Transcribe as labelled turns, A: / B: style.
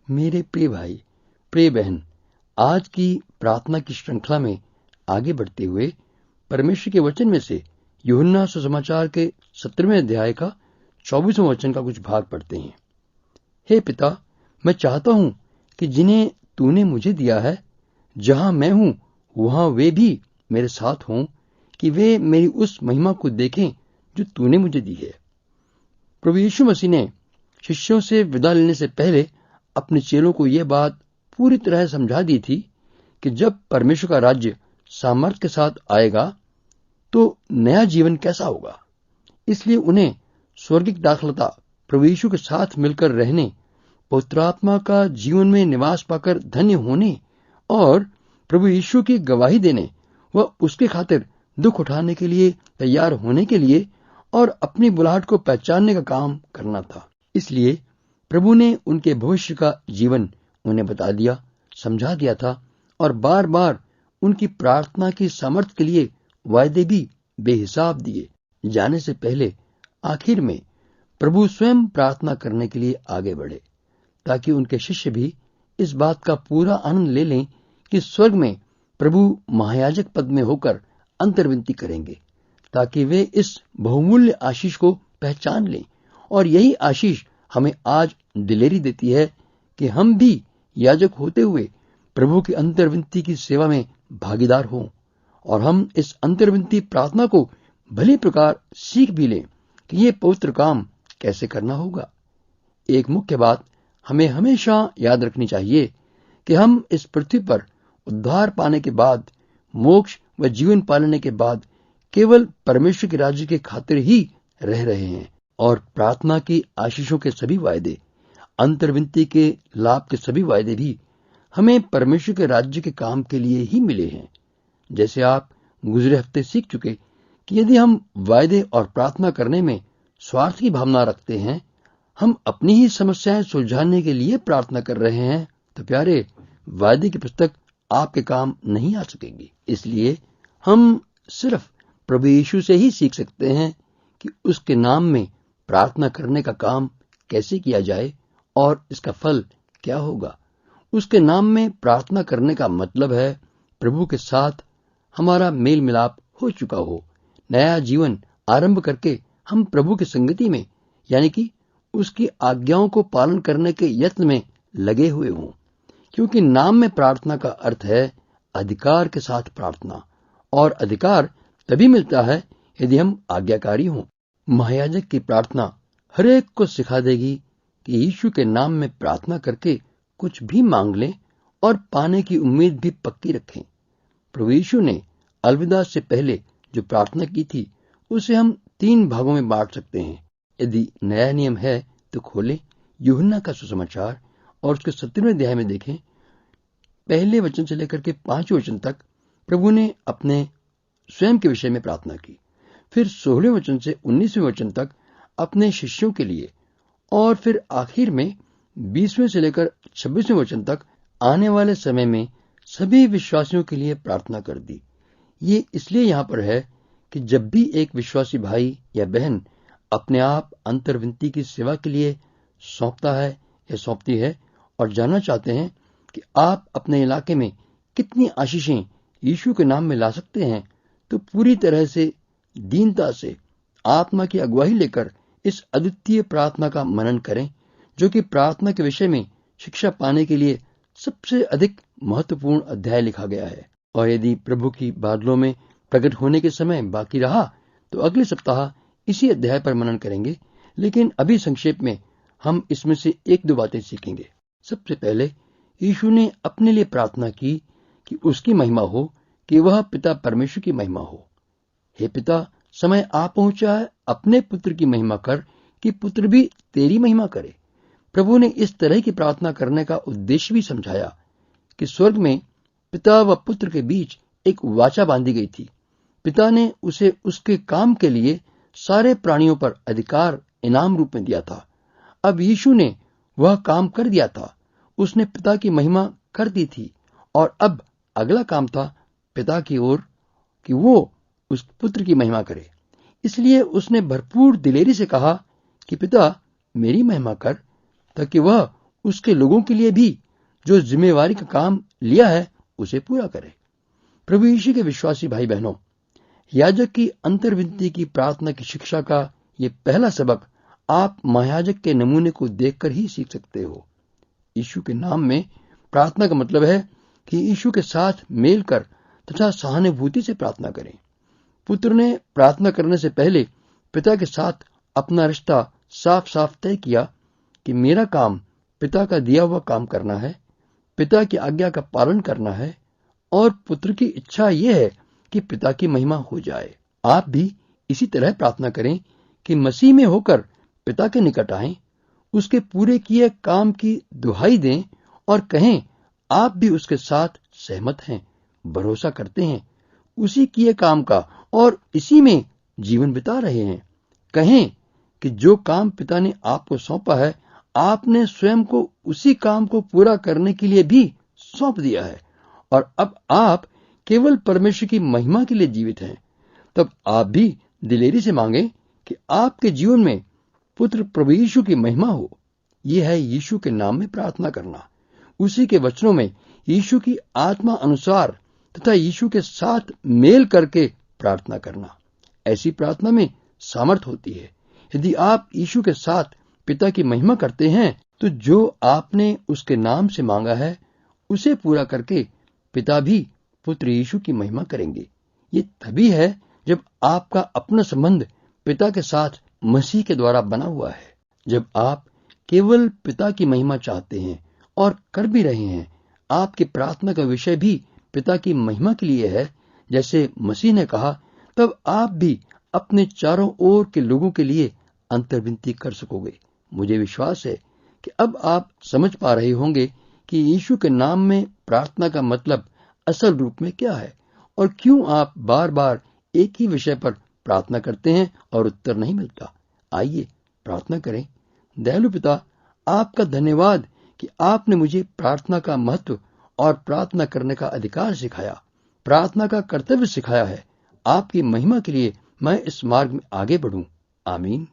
A: मेरे प्रिय भाई, प्रिय बहन, आज की प्रार्थना की श्रृंखला में आगे बढ़ते हुए परमेश्वर के वचन में से यूहन्ना सुसमाचार के 17वें अध्याय का 24वां वचन का कुछ भाग पढ़ते हैं। हे पिता, मैं चाहता हूं कि जिन्हें तूने मुझे दिया है, जहां मैं हूं वहां वे भी मेरे साथ हों, कि वे मेरी उस महिमा को देखें जो तूने मुझे दी है। प्रभु यीशु मसीह ने शिष्यों से विदा लेने से पहले अपने चेलों को यह बात पूरी तरह समझा दी थी कि जब परमेश्वर का राज्य सामर्थ्य के साथ आएगा तो नया जीवन कैसा होगा। इसलिए उन्हें स्वर्गिक दाखलता, प्रभु यीशु के साथ मिलकर रहने, पवित्र आत्मा का जीवन में निवास पाकर धन्य होने और प्रभु यीशु की गवाही देने व उसके खातिर दुख उठाने के लिए तैयार होने के लिए और अपनी बुलाहट को पहचानने का काम करना था। इसलिए प्रभु ने उनके भविष्य का जीवन उन्हें बता दिया, समझा दिया था और बार बार उनकी प्रार्थना की सामर्थ्य के लिए वायदे भी बेहिसाब दिए। जाने से पहले आखिर में प्रभु स्वयं प्रार्थना करने के लिए आगे बढ़े, ताकि उनके शिष्य भी इस बात का पूरा आनंद ले लें कि स्वर्ग में प्रभु महायाजक पद में होकर अंतर्विनती करेंगे, ताकि वे इस बहुमूल्य आशीष को पहचान लें। और यही आशीष हमें आज दिलेरी देती है कि हम भी याजक होते हुए प्रभु की अंतर्विनती की सेवा में भागीदार हों और हम इस अंतर्विनती प्रार्थना को भली प्रकार सीख भी लें कि ये पवित्र काम कैसे करना होगा। एक मुख्य बात हमें हमेशा याद रखनी चाहिए कि हम इस पृथ्वी पर उद्धार पाने के बाद, मोक्ष व जीवन पाने के बाद केवल परमेश्वर के राज्य के खातिर ही रह रहे हैं और प्रार्थना की आशीषों के सभी वायदे, अंतर्विनती के लाभ के सभी वायदे भी हमें परमेश्वर के राज्य के काम के लिए ही मिले हैं। जैसे आप गुजरे हफ्ते सीख चुके कि यदि हम वायदे और प्रार्थना करने में स्वार्थ की भावना रखते हैं, हम अपनी ही समस्याएं सुलझाने के लिए प्रार्थना कर रहे हैं, तो प्यारे, वायदे की पुस्तक आपके काम नहीं आ सकेगी। इसलिए हम सिर्फ प्रभु यीशु से ही सीख सकते हैं कि उसके नाम में प्रार्थना करने का काम कैसे किया जाए और इसका फल क्या होगा। उसके नाम में प्रार्थना करने का मतलब है प्रभु के साथ हमारा मेल मिलाप हो चुका हो, नया जीवन आरंभ करके हम प्रभु की संगति में यानी कि उसकी आज्ञाओं को पालन करने के यत्न में लगे हुए हों। क्योंकि नाम में प्रार्थना का अर्थ है अधिकार के साथ प्रार्थना, और अधिकार तभी मिलता है यदि हम आज्ञाकारी हों। महायाजक की प्रार्थना हर एक को सिखा देगी कि यीशु के नाम में प्रार्थना करके कुछ भी मांग लें और पाने की उम्मीद भी पक्की रखें। प्रभु यीशु ने अलविदा से पहले जो प्रार्थना की थी उसे हम 3 भागों में बांट सकते हैं। यदि नया नियम है तो खोलें यूहन्ना का सुसमाचार और उसके 17वें अध्याय में देखें। पहले वचन से लेकर के 5वें वचन तक प्रभु ने अपने स्वयं के विषय में प्रार्थना की। फिर 16वें वचन से 19वें वचन तक अपने शिष्यों के लिए, और फिर आखिर में 20वें से लेकर 26वें वचन तक आने वाले समय में सभी विश्वासियों के लिए प्रार्थना कर दी। ये इसलिए यहाँ पर है कि जब भी एक विश्वासी भाई या बहन अपने आप अंतर्विनती की सेवा के लिए सौंपता है या सौंपती है और जानना चाहते हैं कि आप अपने इलाके में कितनी आशीषें यीशु के नाम में ला सकते हैं, तो पूरी तरह से दीनता से आत्मा की अगुवाई लेकर इस अद्वितीय प्रार्थना का मनन करें, जो कि प्रार्थना के विषय में शिक्षा पाने के लिए सबसे अधिक महत्वपूर्ण अध्याय लिखा गया है। और यदि प्रभु की बादलों में प्रकट होने के समय बाकी रहा तो अगले सप्ताह इसी अध्याय पर मनन करेंगे, लेकिन अभी संक्षेप में हम इसमें से 1-2 बातें सीखेंगे। सबसे पहले यीशु ने अपने लिए प्रार्थना की कि उसकी महिमा हो, कि वह पिता परमेश्वर की महिमा हो। हे पिता, समय आ पहुंचा है, अपने पुत्र की महिमा कर कि पुत्र भी तेरी महिमा करे। प्रभु ने इस तरह की प्रार्थना करने का उद्देश्य भी समझाया कि स्वर्ग में पिता व पुत्र के बीच एक वाचा बांधी गई थी। पिता ने उसे उसके काम के लिए सारे प्राणियों पर अधिकार इनाम रूप में दिया था। अब यीशु ने वह काम कर दिया था, उसने पिता की महिमा कर दी थी, और अब अगला काम था पिता की ओर कि वो उस पुत्र की महिमा करे। इसलिए उसने भरपूर दिलेरी से कहा कि पिता, मेरी महिमा कर, ताकि वह उसके लोगों के लिए भी जो जिम्मेवारी का काम लिया है उसे पूरा करे। प्रभु यीशु के विश्वासी भाई बहनों, याजक की अंतर्विनती की प्रार्थना की शिक्षा का ये पहला सबक आप महायाजक के नमूने को देखकर ही सीख सकते हो। यीशु के नाम में प्रार्थना का मतलब है कि यीशु के साथ मेल कर तथा सहानुभूति से प्रार्थना करें। पुत्र ने प्रार्थना करने से पहले पिता के साथ अपना रिश्ता साफ साफ तय किया कि मेरा काम पिता का दिया हुआ काम करना है, पिता की आज्ञा का पालन करना है और पुत्र की इच्छा यह है कि पिता की महिमा हो जाए। आप भी इसी तरह प्रार्थना करें कि मसीह में होकर पिता के निकट आएं, उसके पूरे किए काम की दुहाई दें और कहें आप भी उसके साथ सहमत हैं, भरोसा करते हैं, उसी किए काम का और इसी में जीवन बिता रहे हैं। कहें कि जो काम पिता ने आपको सौंपा है, आपने स्वयं को उसी काम को पूरा करने के लिए भी सौंप दिया है और अब आप केवल परमेश्वर की महिमा के लिए जीवित हैं। तब आप भी दिलेरी से मांगे कि आपके जीवन में पुत्र प्रभु यीशु की महिमा हो। यह है यीशु के नाम में प्रार्थना करना, उसी के वचनों में यीशु की आत्मा अनुसार तथा यीशु के साथ मेल करके प्रार्थना करना। ऐसी प्रार्थना में सामर्थ होती है। यदि आप यीशु के साथ पिता की महिमा करते हैं तो जो आपने उसके नाम से मांगा है उसे पूरा करके पिता भी पुत्र यीशु की महिमा करेंगे। ये तभी है जब आपका अपना संबंध पिता के साथ मसीह के द्वारा बना हुआ है। जब आप केवल पिता की महिमा चाहते हैं और कर भी रहे हैं, आपकी प्रार्थना का विषय भी पिता की महिमा के लिए है, जैसे मसीह ने कहा, तब आप भी अपने चारों ओर के लोगों के लिए अंतर्विनती कर सकोगे। मुझे विश्वास है कि अब आप समझ पा रहे होंगे कि यीशु के नाम में प्रार्थना का मतलब असल रूप में क्या है और क्यों आप बार बार एक ही विषय पर प्रार्थना करते हैं और उत्तर नहीं मिलता। आइए प्रार्थना करें। दयालु पिता, आपका धन्यवाद कि आपने मुझे प्रार्थना का महत्व और प्रार्थना करने का अधिकार सिखाया, प्रार्थना का कर्तव्य सिखाया है। आपकी महिमा के लिए मैं इस मार्ग में आगे बढ़ूं। आमीन।